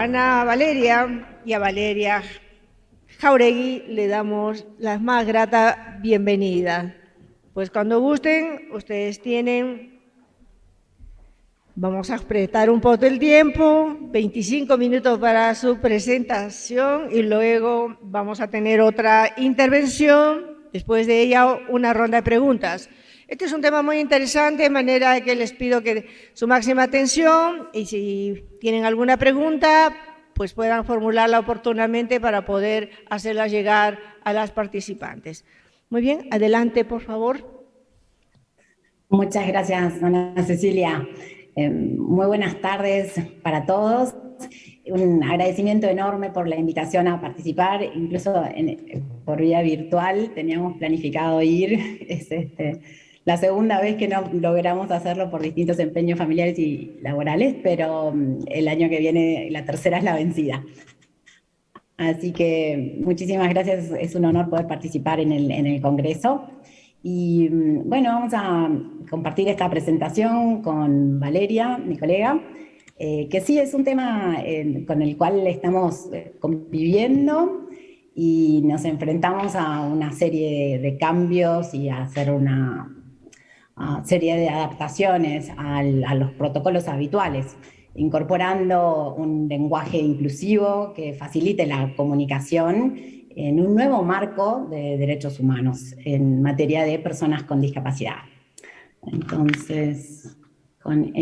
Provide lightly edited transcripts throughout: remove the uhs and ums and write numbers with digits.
Ana Valeria y a Valeria Jauregui le damos la más grata bienvenida. Pues cuando gusten, ustedes tienen, vamos a apretar un poco el tiempo, 25 minutos para su presentación y luego vamos a tener otra intervención, después de ella una ronda de preguntas. Este es un tema muy interesante, de manera que les pido que su máxima atención y si tienen alguna pregunta, pues puedan formularla oportunamente para poder hacerla llegar a las participantes. Muy bien, adelante, por favor. Muchas gracias, Ana Cecilia. Muy buenas tardes para todos. Un agradecimiento enorme por la invitación a participar, incluso por vía virtual. Teníamos planificado ir, es la segunda vez que no logramos hacerlo por distintos empeños familiares y laborales, pero el año que viene la tercera es la vencida. Así que muchísimas gracias, es un honor poder participar en el Congreso. Y bueno, vamos a compartir esta presentación con Valeria, mi colega, que sí es un tema con el cual estamos conviviendo y nos enfrentamos a una serie de cambios y a hacer una serie de adaptaciones a los protocolos habituales, incorporando un lenguaje inclusivo que facilite la comunicación en un nuevo marco de derechos humanos en materia de personas con discapacidad. Entonces, con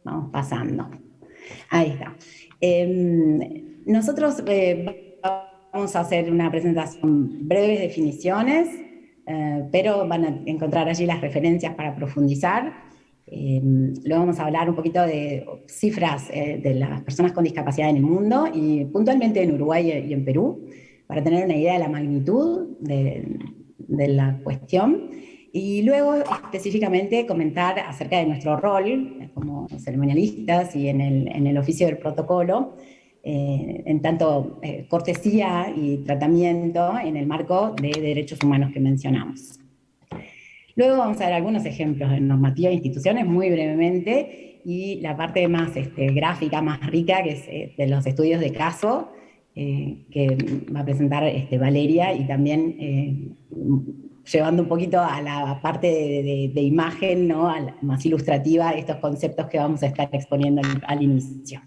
vamos pasando. Ahí está. Nosotros vamos a hacer una presentación, breves definiciones, pero van a encontrar allí las referencias para profundizar. Luego vamos a hablar un poquito de cifras de las personas con discapacidad en el mundo y puntualmente en Uruguay y en Perú, para tener una idea de la magnitud de la cuestión. Y luego específicamente comentar acerca de nuestro rol como ceremonialistas y en el oficio del protocolo, en tanto cortesía y tratamiento en el marco de derechos humanos que mencionamos. Luego vamos a ver algunos ejemplos de normativa e instituciones muy brevemente y la parte más gráfica, más rica, que es de los estudios de caso, que va a presentar Valeria y también llevando un poquito a la parte de imagen, ¿no? Más ilustrativa, estos conceptos que vamos a estar exponiendo al inicio.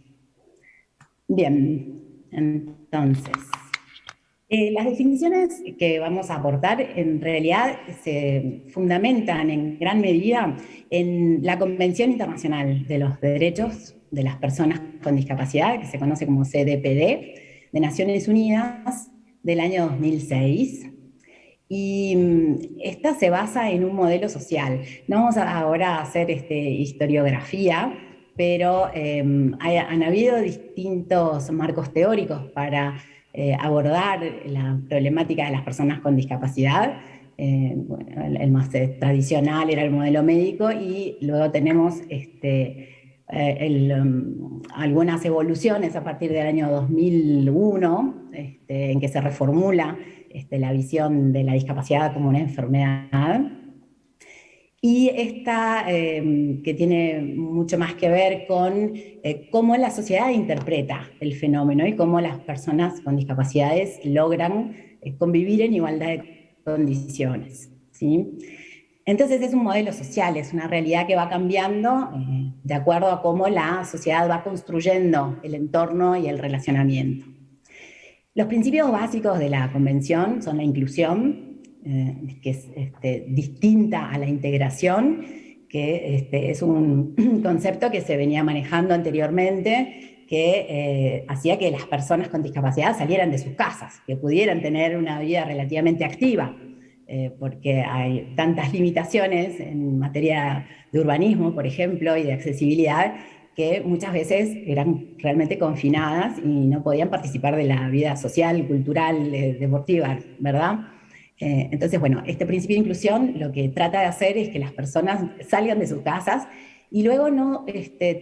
Bien, entonces, las definiciones que vamos a aportar en realidad se fundamentan en gran medida en la Convención Internacional de los Derechos de las Personas con Discapacidad, que se conoce como CDPD, de Naciones Unidas, del año 2006. Y esta se basa en un modelo social. No vamos ahora a hacer historiografía, pero han habido distintos marcos teóricos para abordar la problemática de las personas con discapacidad. Bueno, el más tradicional era el modelo médico y luego tenemos algunas evoluciones a partir del año 2001, en que se reformula la visión de la discapacidad como una enfermedad. Y esta que tiene mucho más que ver con cómo la sociedad interpreta el fenómeno y cómo las personas con discapacidades logran convivir en igualdad de condiciones, ¿sí? Entonces es un modelo social, es una realidad que va cambiando de acuerdo a cómo la sociedad va construyendo el entorno y el relacionamiento. Los principios básicos de la Convención son la inclusión, que es distinta a la integración, que es un concepto que se venía manejando anteriormente, que hacía que las personas con discapacidad salieran de sus casas, que pudieran tener una vida relativamente activa, porque hay tantas limitaciones en materia de urbanismo, por ejemplo, y de accesibilidad, que muchas veces eran realmente confinadas y no podían participar de la vida social, cultural, deportiva, ¿verdad? Entonces, bueno, este principio de inclusión lo que trata de hacer es que las personas salgan de sus casas y luego no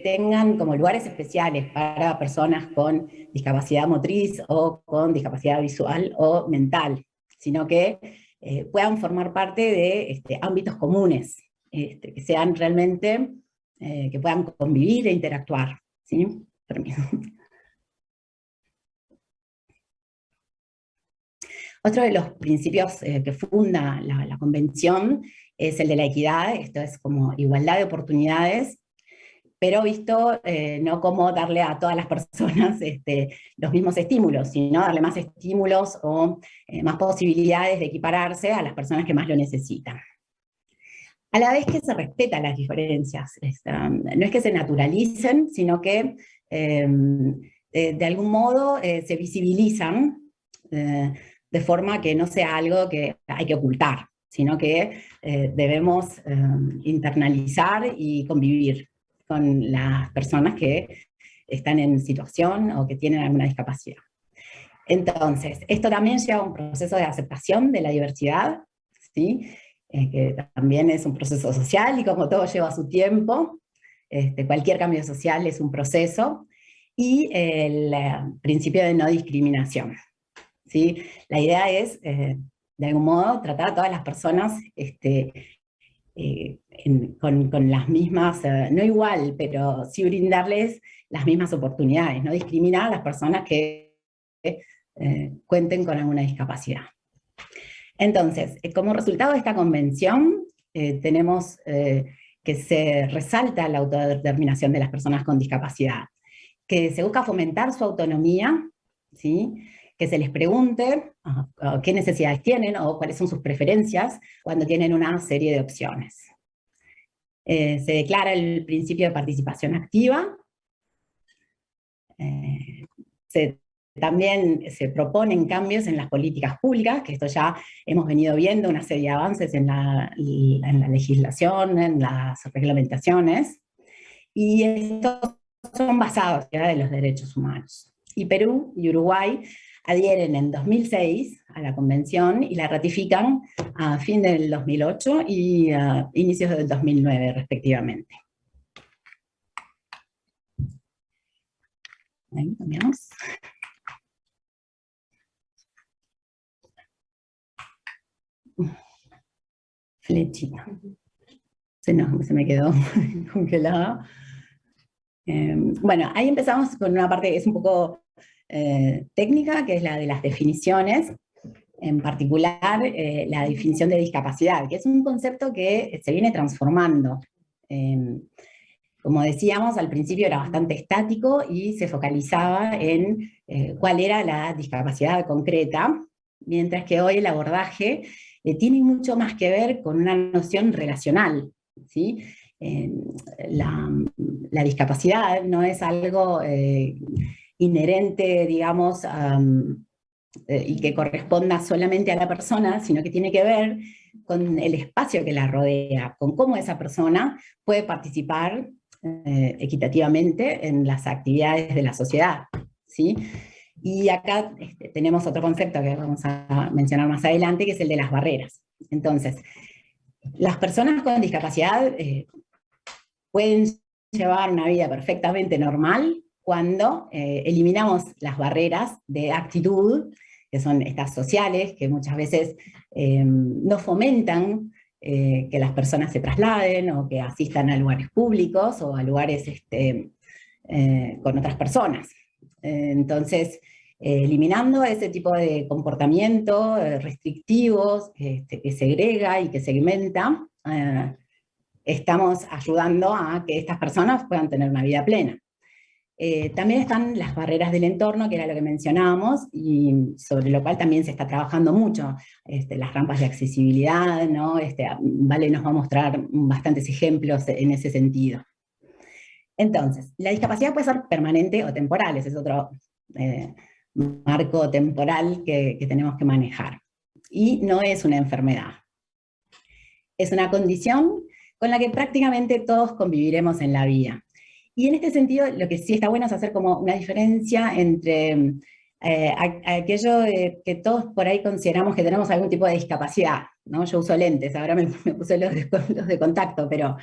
tengan como lugares especiales para personas con discapacidad motriz o con discapacidad visual o mental, sino que puedan formar parte de ámbitos comunes, que sean realmente que puedan convivir e interactuar, ¿sí? Permiso. Otro de los principios que funda la Convención es el de la equidad, esto es como igualdad de oportunidades, pero visto no como darle a todas las personas los mismos estímulos, sino darle más estímulos o más posibilidades de equipararse a las personas que más lo necesitan. A la vez que se respetan las diferencias, no es que se naturalicen, sino que de algún modo se visibilizan de forma que no sea algo que hay que ocultar, sino que debemos internalizar y convivir con las personas que están en situación o que tienen alguna discapacidad. Entonces, esto también lleva a un proceso de aceptación de la diversidad, ¿sí? Que también es un proceso social y como todo lleva su tiempo, cualquier cambio social es un proceso, y el principio de no discriminación, ¿sí? La idea es, de algún modo, tratar a todas las personas con las mismas, no igual, pero sí brindarles las mismas oportunidades, no discriminar a las personas que cuenten con alguna discapacidad. Entonces, como resultado de esta convención, tenemos que se resalta la autodeterminación de las personas con discapacidad, que se busca fomentar su autonomía, ¿sí? Que se les pregunte qué necesidades tienen o cuáles son sus preferencias cuando tienen una serie de opciones. Se declara el principio de participación activa, también se proponen cambios en las políticas públicas, que esto ya hemos venido viendo una serie de avances en la legislación, en las reglamentaciones, y estos son basados en los derechos humanos. Y Perú y Uruguay adhieren en 2006 a la Convención y la ratifican a fin del 2008 y a inicios del 2009, respectivamente. Ahí cambiamos. Flechita. Se me quedó congelada. Bueno, ahí empezamos con una parte que es un poco técnica, que es la de las definiciones, en particular la definición de discapacidad, que es un concepto que se viene transformando. Como decíamos, al principio era bastante estático y se focalizaba en cuál era la discapacidad concreta, mientras que hoy el abordaje tiene mucho más que ver con una noción relacional, ¿sí? La discapacidad no es algo inherente, digamos, y que corresponda solamente a la persona, sino que tiene que ver con el espacio que la rodea, con cómo esa persona puede participar equitativamente en las actividades de la sociedad, ¿sí? Y acá tenemos otro concepto que vamos a mencionar más adelante, que es el de las barreras. Entonces, las personas con discapacidad pueden llevar una vida perfectamente normal cuando eliminamos las barreras de actitud, que son estas sociales, que muchas veces no fomentan que las personas se trasladen o que asistan a lugares públicos o a lugares con otras personas. Entonces, eliminando ese tipo de comportamiento restrictivos que segrega y que segmenta, estamos ayudando a que estas personas puedan tener una vida plena. También están las barreras del entorno, que era lo que mencionábamos, y sobre lo cual también se está trabajando mucho, las rampas de accesibilidad, ¿no? Vale nos va a mostrar bastantes ejemplos en ese sentido. Entonces, la discapacidad puede ser permanente o temporal, ese es otro marco temporal que tenemos que manejar. Y no es una enfermedad. Es una condición con la que prácticamente todos conviviremos en la vida. Y en este sentido, lo que sí está bueno es hacer como una diferencia entre aquello que todos por ahí consideramos que tenemos algún tipo de discapacidad, ¿no? Yo uso lentes, ahora me puse los de contacto, pero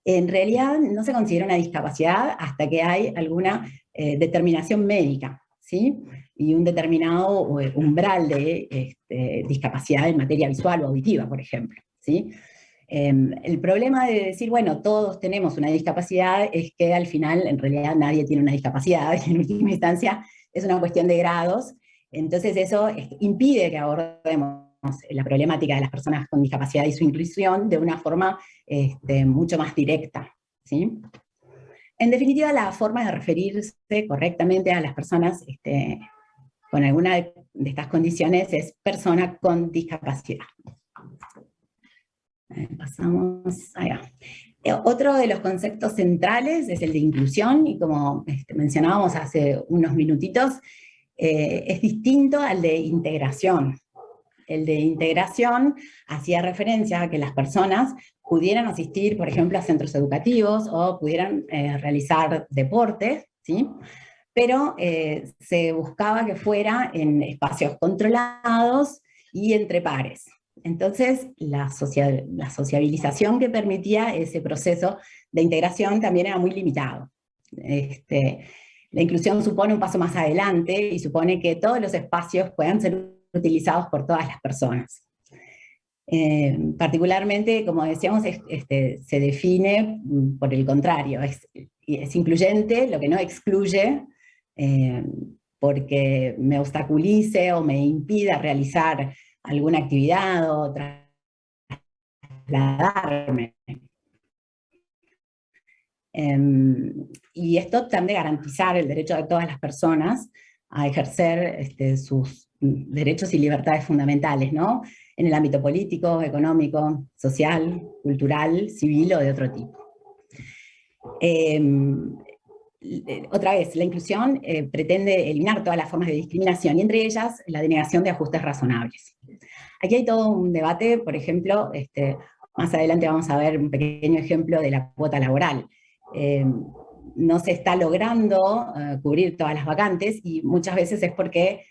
en realidad no se considera una discapacidad hasta que hay alguna determinación médica, ¿sí? Y un determinado umbral de discapacidad en materia visual o auditiva, por ejemplo, ¿sí? El problema de decir, bueno, todos tenemos una discapacidad, es que al final, en realidad, nadie tiene una discapacidad, y en última instancia es una cuestión de grados, Entonces eso impide que abordemos la problemática de las personas con discapacidad y su inclusión de una forma mucho más directa, ¿sí? En definitiva, la forma de referirse correctamente a las personas con alguna de estas condiciones es persona con discapacidad. Pasamos allá. Otro de los conceptos centrales es el de inclusión, y como mencionábamos hace unos minutitos, es distinto al de integración. El de integración hacía referencia a que las personas pudieran asistir, por ejemplo, a centros educativos o pudieran realizar deportes, ¿sí? Pero se buscaba que fuera en espacios controlados y entre pares. Entonces, la sociabilización que permitía ese proceso de integración también era muy limitado. La inclusión supone un paso más adelante y supone que todos los espacios puedan ser utilizados por todas las personas. Particularmente, como decíamos, se define por el contrario, es incluyente, lo que no excluye, porque me obstaculice o me impida realizar alguna actividad o trasladarme. Y esto también garantizar el derecho de todas las personas a ejercer sus derechos y libertades fundamentales, ¿no? En el ámbito político, económico, social, cultural, civil o de otro tipo. Otra vez, la inclusión pretende eliminar todas las formas de discriminación, y entre ellas la denegación de ajustes razonables. Aquí hay todo un debate, por ejemplo, más adelante vamos a ver un pequeño ejemplo de la cuota laboral. No se está logrando cubrir todas las vacantes, y muchas veces es porque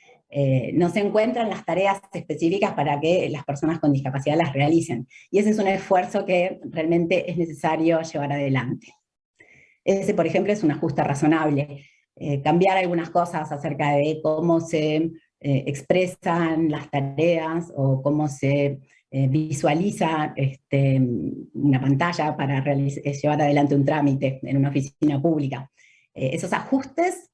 no se encuentran las tareas específicas para que las personas con discapacidad las realicen. Y ese es un esfuerzo que realmente es necesario llevar adelante. Ese, por ejemplo, es un ajuste razonable. Cambiar algunas cosas acerca de cómo se expresan las tareas o cómo se visualiza una pantalla para llevar adelante un trámite en una oficina pública. Esos ajustes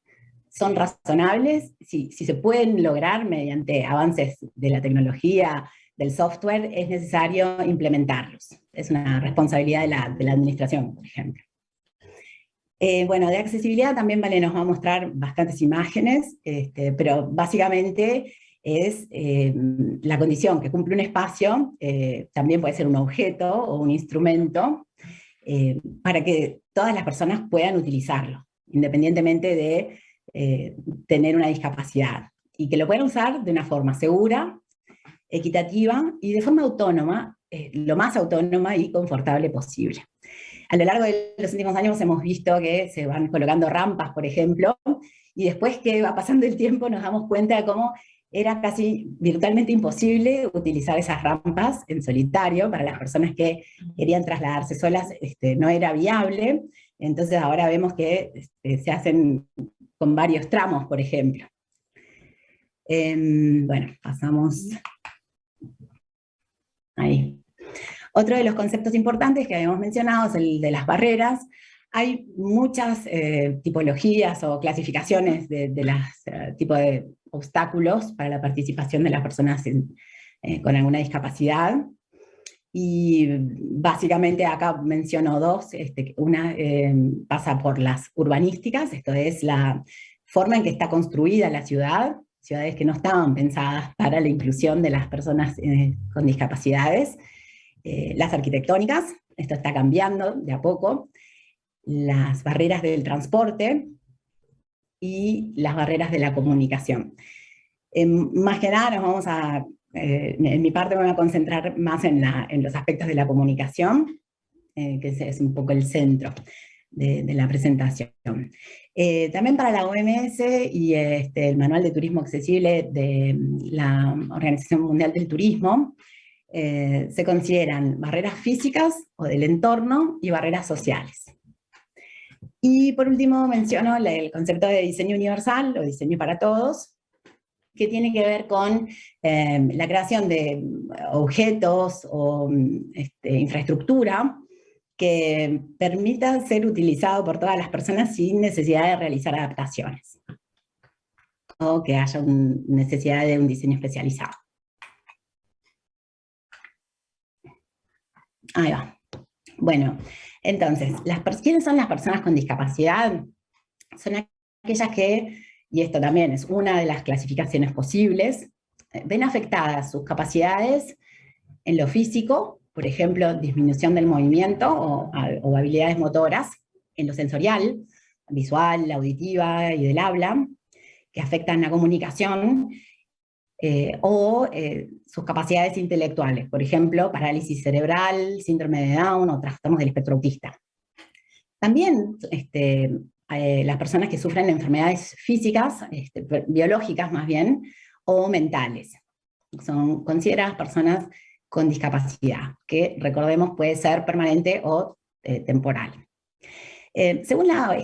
son razonables, si se pueden lograr mediante avances de la tecnología, del software, es necesario implementarlos. Es una responsabilidad de la administración, por ejemplo. Bueno, de accesibilidad también nos va a mostrar bastantes imágenes, pero básicamente es la condición que cumple un espacio, también puede ser un objeto o un instrumento, para que todas las personas puedan utilizarlo, independientemente de tener una discapacidad, y que lo puedan usar de una forma segura, equitativa y de forma autónoma, lo más autónoma y confortable posible. A lo largo de los últimos años hemos visto que se van colocando rampas, por ejemplo, y después que va pasando el tiempo nos damos cuenta de cómo era casi virtualmente imposible utilizar esas rampas en solitario. Para las personas que querían trasladarse solas no era viable. Entonces ahora vemos que se hacen con varios tramos, por ejemplo. Bueno, pasamos ahí. Otro de los conceptos importantes que habíamos mencionado es el de las barreras. Hay muchas tipologías o clasificaciones de los tipos de obstáculos para la participación de las personas con alguna discapacidad. Y básicamente acá menciono dos. Una pasa por las urbanísticas, esto es la forma en que está construida la ciudad, ciudades que no estaban pensadas para la inclusión de las personas con discapacidades. Las arquitectónicas, esto está cambiando de a poco, las barreras del transporte y las barreras de la comunicación. Más que nada en mi parte me voy a concentrar más en los aspectos de la comunicación, que es un poco el centro de la presentación. También para la OMS y el Manual de Turismo Accesible de la Organización Mundial del Turismo, se consideran barreras físicas o del entorno y barreras sociales. Y por último menciono el concepto de diseño universal o diseño para todos, que tiene que ver con la creación de objetos o infraestructura que permita ser utilizado por todas las personas sin necesidad de realizar adaptaciones. que haya necesidad de un diseño especializado. Ahí va. Bueno, entonces, ¿quiénes son las personas con discapacidad? Son aquellas que, y esto también es una de las clasificaciones posibles, ven afectadas sus capacidades en lo físico, por ejemplo, disminución del movimiento o habilidades motoras, en lo sensorial, visual, auditiva y del habla, que afectan la comunicación, sus capacidades intelectuales, por ejemplo, parálisis cerebral, síndrome de Down o trastornos del espectro autista. También las personas que sufren enfermedades físicas, biológicas más bien, o mentales. Son consideradas personas con discapacidad, que recordemos puede ser permanente o temporal. Este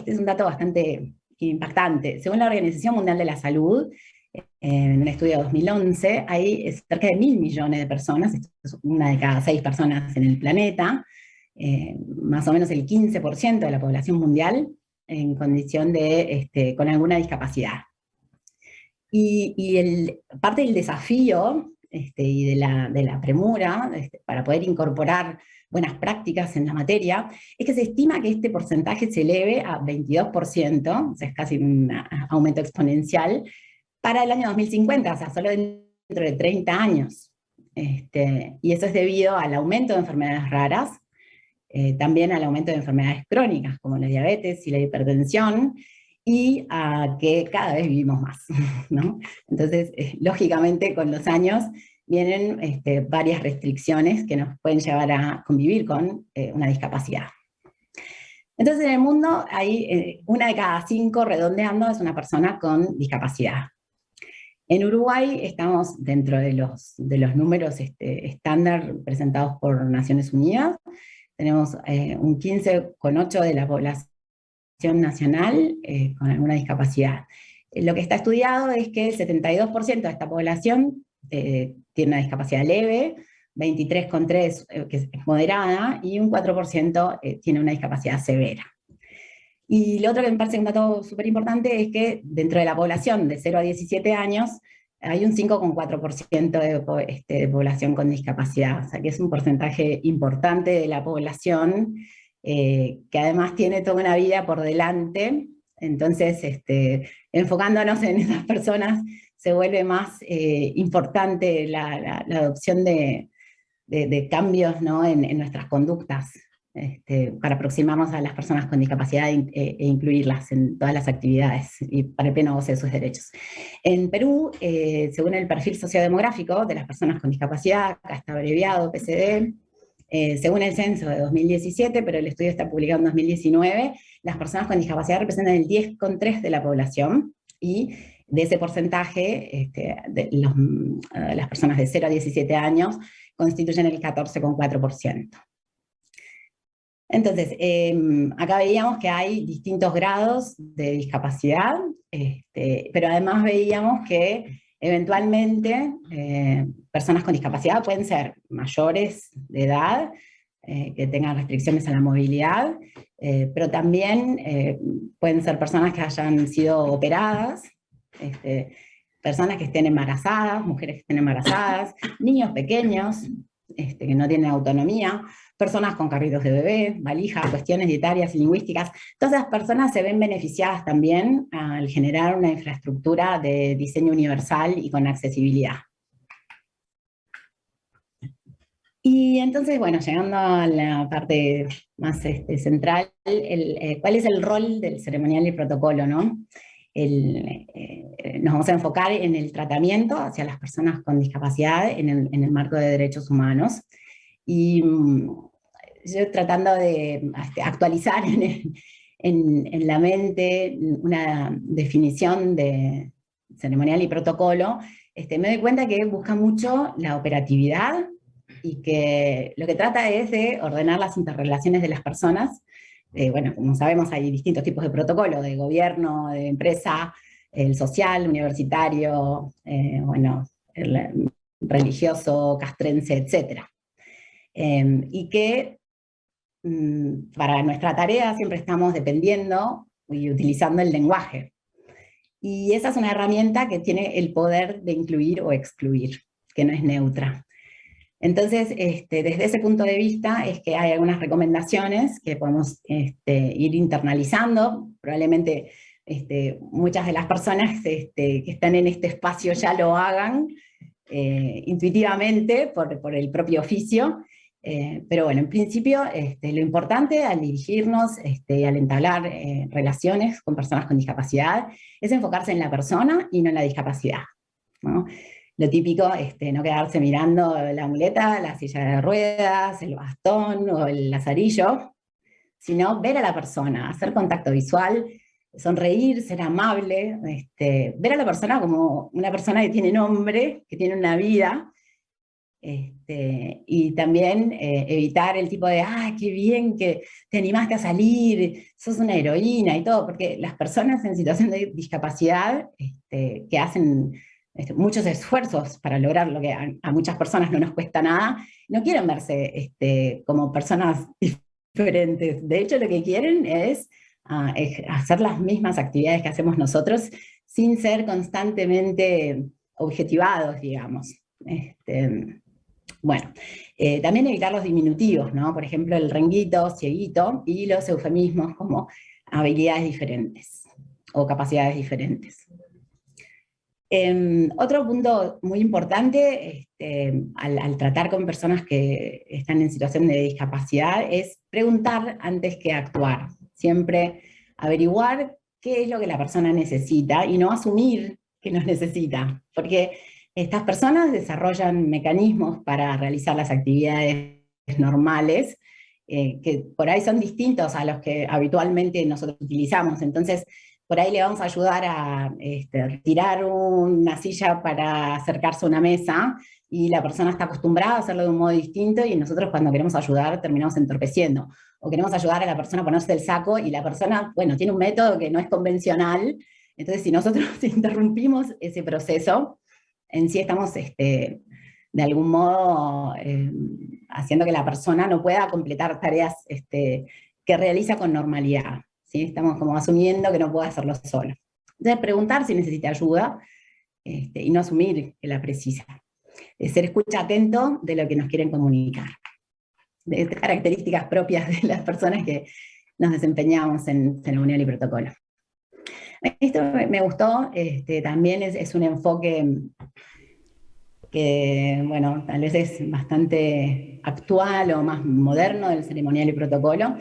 es un dato bastante impactante. Según la Organización Mundial de la Salud, en un estudio de 2011, hay cerca de 1.000 millones de personas, esto es una de cada 6 personas en el planeta, más o menos el 15% de la población mundial en condición de, con alguna discapacidad. Parte del desafío y de la premura para poder incorporar buenas prácticas en la materia, es que se estima que este porcentaje se eleve a 22%, o sea, es casi un aumento exponencial, para el año 2050, o sea, solo dentro de 30 años. Y eso es debido al aumento de enfermedades raras, también al aumento de enfermedades crónicas, como la diabetes y la hipertensión, y a que cada vez vivimos más, ¿no? Entonces, lógicamente, con los años vienen varias restricciones que nos pueden llevar a convivir con una discapacidad. Entonces, en el mundo hay 1 de cada 5, redondeando, es una persona con discapacidad. En Uruguay estamos dentro de los números estándar presentados por Naciones Unidas. Tenemos un 15,8% de la población nacional con alguna discapacidad. Lo que está estudiado es que el 72% de esta población tiene una discapacidad leve, 23,3% que es moderada, y un 4% tiene una discapacidad severa. Y lo otro que me parece un dato súper importante es que dentro de la población de 0 a 17 años hay un 5,4% de población con discapacidad, o sea que es un porcentaje importante de la población que además tiene toda una vida por delante. Entonces, enfocándonos en esas personas, se vuelve más importante la adopción de cambios, ¿no?, en nuestras conductas, para aproximarnos a las personas con discapacidad e incluirlas en todas las actividades y para el pleno goce de sus derechos. En Perú, según el perfil sociodemográfico de las personas con discapacidad, acá está abreviado PCD, según el censo de 2017, pero el estudio está publicado en 2019, las personas con discapacidad representan el 10,3% de la población, y de ese porcentaje, las personas de 0 a 17 años constituyen el 14,4%. Entonces, acá veíamos que hay distintos grados de discapacidad, pero además veíamos que eventualmente personas con discapacidad pueden ser mayores de edad, que tengan restricciones a la movilidad, pero también pueden ser personas que hayan sido operadas, personas que estén embarazadas, mujeres que estén embarazadas, niños pequeños, que no tienen autonomía, personas con carritos de bebé, valija, cuestiones dietarias y lingüísticas. Todas esas personas se ven beneficiadas también al generar una infraestructura de diseño universal y con accesibilidad. Y entonces, bueno, llegando a la parte más central, ¿cuál es el rol del ceremonial y protocolo, no? Nos vamos a enfocar en el tratamiento hacia las personas con discapacidad en el marco de derechos humanos. Y yo tratando de actualizar en la mente una definición de ceremonial y protocolo, me doy cuenta que busca mucho la operatividad y que lo que trata es de ordenar las interrelaciones de las personas. Bueno, como sabemos hay distintos tipos de protocolo, de gobierno, de empresa, el social, universitario, bueno, el religioso, castrense, etc. Y que para nuestra tarea siempre estamos dependiendo y utilizando el lenguaje. Y esa es una herramienta que tiene el poder de incluir o excluir, que no es neutra. Entonces, desde ese punto de vista es que hay algunas recomendaciones que podemos ir internalizando. Probablemente muchas de las personas que están en este espacio ya lo hagan intuitivamente por el propio oficio. Pero bueno, en principio lo importante al dirigirnos y al entablar relaciones con personas con discapacidad es enfocarse en la persona y no en la discapacidad, ¿no? Lo típico, no quedarse mirando la muleta, la silla de ruedas, el bastón o el lazarillo, sino ver a la persona, hacer contacto visual, sonreír, ser amable, ver a la persona como una persona que tiene nombre, que tiene una vida, y también evitar el tipo de, ¡ah, qué bien que te animaste a salir, sos una heroína y todo! Porque las personas en situación de discapacidad que hacen muchos esfuerzos para lograr lo que a muchas personas no nos cuesta nada, no quieren verse como personas diferentes. De hecho, lo que quieren es hacer las mismas actividades que hacemos nosotros sin ser constantemente objetivados, digamos. Bueno, también evitar los diminutivos, ¿no? Por ejemplo, el renguito, cieguito, y los eufemismos como habilidades diferentes o capacidades diferentes. Otro punto muy importante al tratar con personas que están en situación de discapacidad es preguntar antes que actuar. Siempre averiguar qué es lo que la persona necesita y no asumir que nos necesita, porque estas personas desarrollan mecanismos para realizar las actividades normales que por ahí son distintos a los que habitualmente nosotros utilizamos. Entonces, por ahí le vamos a ayudar a retirar una silla para acercarse a una mesa, y la persona está acostumbrada a hacerlo de un modo distinto, y nosotros cuando queremos ayudar terminamos entorpeciendo. O queremos ayudar a la persona a ponerse el saco, y la persona, bueno, tiene un método que no es convencional. Entonces, si nosotros interrumpimos ese proceso, en sí estamos de algún modo haciendo que la persona no pueda completar tareas que realiza con normalidad. ¿Sí? Estamos como asumiendo que no puede hacerlo solo. Entonces, preguntar si necesita ayuda y no asumir que la precisa. Ser escucha atento de lo que nos quieren comunicar. De características propias de las personas que nos desempeñamos en ceremonial y protocolo. Esto me gustó, también es un enfoque que, bueno, tal vez es bastante actual o más moderno del ceremonial y protocolo,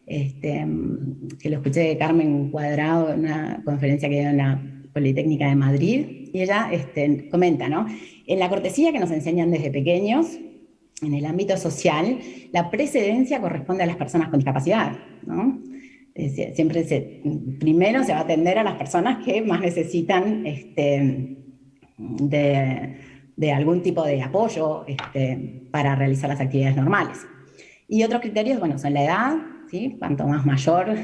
que lo escuché de Carmen Cuadrado en una conferencia que dio en la Politécnica de Madrid, y ella comenta, ¿no? En la cortesía que nos enseñan desde pequeños, en el ámbito social, la precedencia corresponde a las personas con discapacidad, ¿no? Siempre primero se va a atender a las personas que más necesitan de algún tipo de apoyo para realizar las actividades normales. Y otros criterios, bueno, son la edad, ¿sí? Cuanto más mayor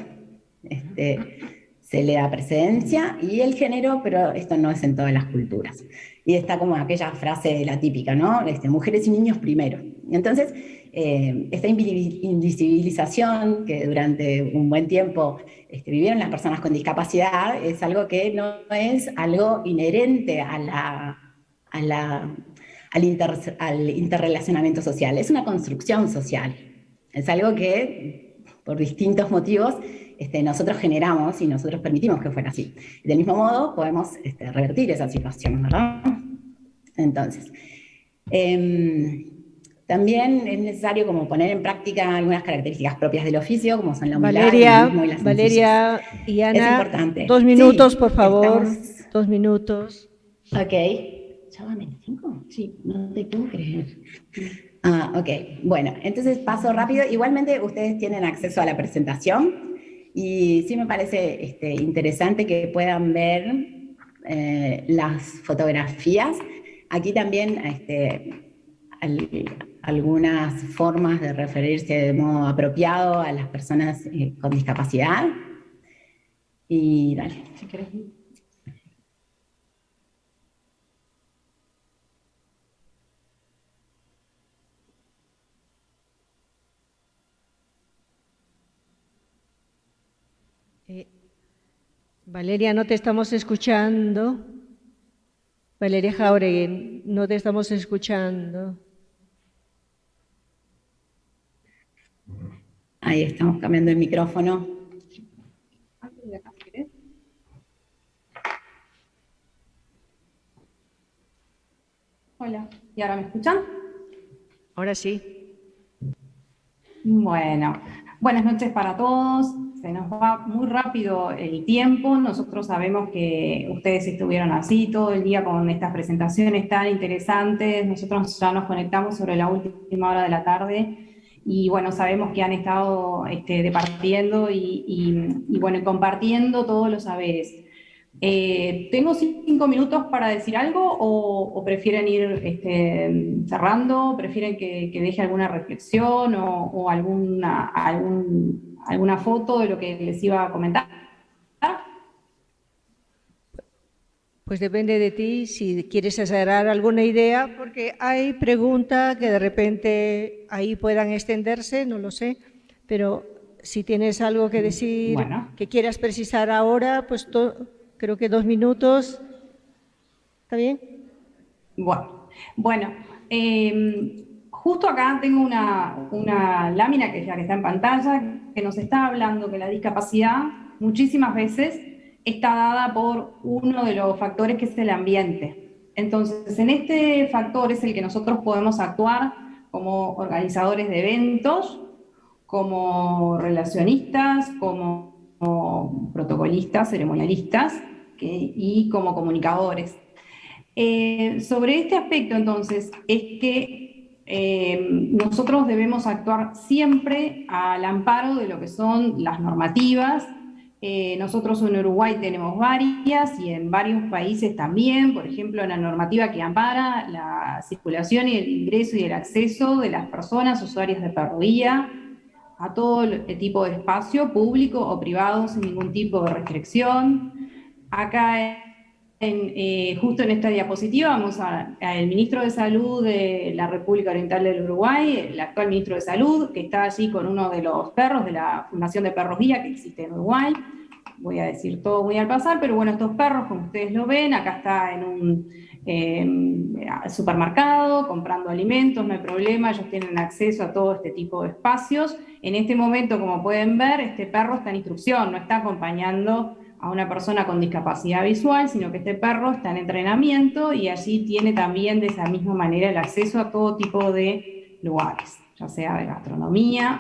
se le da precedencia, y el género, pero esto no es en todas las culturas. Y está como aquella frase la típica, ¿no? Mujeres y niños primero. Entonces, esta invisibilización que durante un buen tiempo vivieron las personas con discapacidad es algo que no es algo inherente al interrelacionamiento social, es una construcción social, es algo que por distintos motivos nosotros generamos y nosotros permitimos que fuera así. Del mismo modo podemos revertir esa situación, ¿verdad? Entonces, también es necesario como poner en práctica algunas características propias del oficio, como son la humildad, el dinamismo y la sencillez. Valeria y Es Ana, importante. 2 minutos, Sí, por estamos... favor. 2 minutos. Ok. ¿Ya van 25? Sí, no te puedo creer. Ok. Bueno, entonces paso rápido. Igualmente ustedes tienen acceso a la presentación, y sí me parece interesante que puedan ver las fotografías. Aquí también algunas formas de referirse de modo apropiado a las personas con discapacidad. Y dale, si querés. Valeria, no te estamos escuchando. Valeria Jauregui, no te estamos escuchando. Ahí estamos cambiando el micrófono. Hola, ¿y ahora me escuchan? Ahora sí. Bueno, buenas noches para todos. Se nos va muy rápido el tiempo. Nosotros sabemos que ustedes estuvieron así todo el día con estas presentaciones tan interesantes. Nosotros ya nos conectamos sobre la última hora de la tarde y bueno, sabemos que han estado departiendo y bueno, compartiendo todos los saberes. ¿Tengo 5 minutos para decir algo o prefieren ir cerrando? ¿Prefieren que deje alguna reflexión o alguna foto de lo que les iba a comentar? Pues depende de ti si quieres acelerar alguna idea, porque hay preguntas que de repente ahí puedan extenderse, no lo sé, pero si tienes algo que decir, Bueno. que quieras precisar ahora, pues creo que 2 minutos, ¿está bien? Bueno, justo acá tengo una lámina que ya que está en pantalla, que nos está hablando que la discapacidad muchísimas veces está dada por uno de los factores que es el ambiente. Entonces, en este factor es el que nosotros podemos actuar como organizadores de eventos, como relacionistas, como protocolistas, ceremonialistas y como comunicadores. Sobre este aspecto, entonces, es que nosotros debemos actuar siempre al amparo de lo que son las normativas. Nosotros en Uruguay tenemos varias y en varios países también, por ejemplo, la normativa que ampara la circulación y el ingreso y el acceso de las personas usuarias de perrovía a todo tipo de espacio, público o privado, sin ningún tipo de restricción. Acá justo en esta diapositiva vamos al ministro de Salud de la República Oriental del Uruguay, el actual ministro de Salud, que está allí con uno de los perros de la Fundación de Perros Guía que existe en Uruguay. Voy a decir todo muy al pasar, pero bueno, estos perros, como ustedes lo ven, acá está en un supermercado comprando alimentos, no hay problema, ellos tienen acceso a todo este tipo de espacios. En este momento, como pueden ver, este perro está en instrucción, no está acompañando a una persona con discapacidad visual, sino que este perro está en entrenamiento y allí tiene también de esa misma manera el acceso a todo tipo de lugares, ya sea de gastronomía.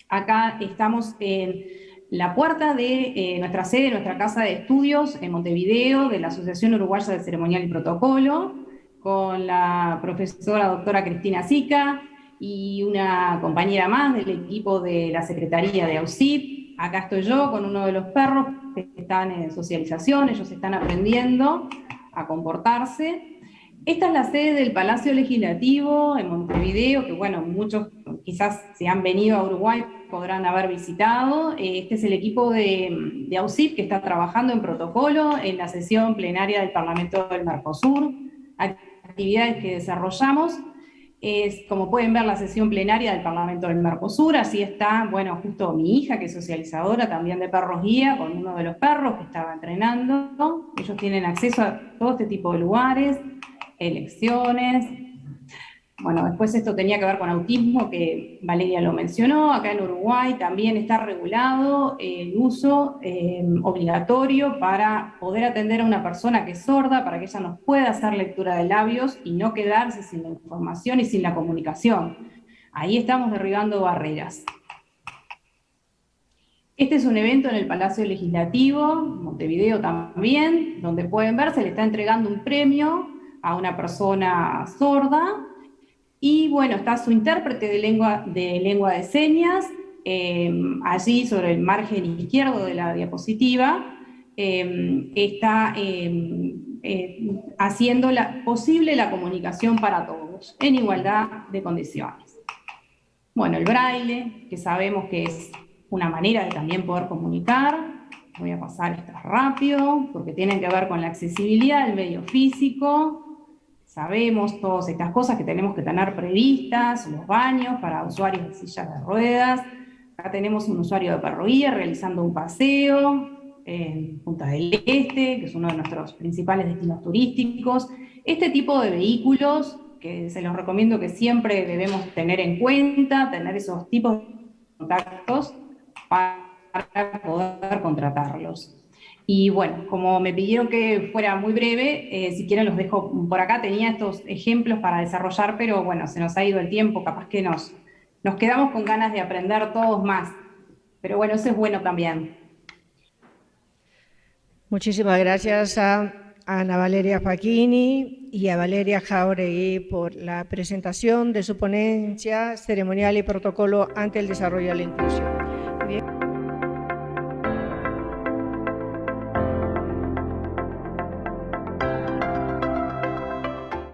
Acá estamos en la puerta de nuestra sede, nuestra casa de estudios en Montevideo, de la Asociación Uruguaya de Ceremonial y Protocolo, con la profesora doctora Cristina Sica y una compañera más del equipo de la Secretaría de AUSIP. Acá estoy yo con uno de los perros que están en socialización, ellos están aprendiendo a comportarse. Esta es la sede del Palacio Legislativo en Montevideo, que bueno, muchos quizás si han venido a Uruguay podrán haber visitado. Este es el equipo de AUSIP que está trabajando en protocolo en la sesión plenaria del Parlamento del Mercosur. Actividades que desarrollamos es, como pueden ver, la sesión plenaria del Parlamento del Mercosur. Así está, bueno, justo mi hija, que es socializadora también de perros guía, con uno de los perros que estaba entrenando. Ellos tienen acceso a todo este tipo de lugares, elecciones. Bueno, después esto tenía que ver con autismo, que Valeria lo mencionó. Acá en Uruguay también está regulado el uso obligatorio para poder atender a una persona que es sorda, para que ella nos pueda hacer lectura de labios y no quedarse sin la información y sin la comunicación. Ahí estamos derribando barreras. Este es un evento en el Palacio Legislativo, Montevideo también, donde pueden ver, se le está entregando un premio a una persona sorda. Y bueno, está su intérprete de lengua de señas, allí sobre el margen izquierdo de la diapositiva, está haciendo posible la comunicación para todos, en igualdad de condiciones. Bueno, el braille, que sabemos que es una manera de también poder comunicar. Voy a pasar estas rápido, porque tienen que ver con la accesibilidad del medio físico. Sabemos todas estas cosas que tenemos que tener previstas, los baños para usuarios de sillas de ruedas. Acá tenemos un usuario de perro guía realizando un paseo, en Punta del Este, que es uno de nuestros principales destinos turísticos. Este tipo de vehículos, que se los recomiendo que siempre debemos tener en cuenta, tener esos tipos de contactos para poder contratarlos. Y bueno, como me pidieron que fuera muy breve, si quieren los dejo por acá. Tenía estos ejemplos para desarrollar, pero bueno, se nos ha ido el tiempo, capaz que nos quedamos con ganas de aprender todos más. Pero bueno, eso es bueno también. Muchísimas gracias a Ana Valeria Facchini y a Valeria Jáuregui por la presentación de su ponencia ceremonial y protocolo ante el desarrollo de la inclusión.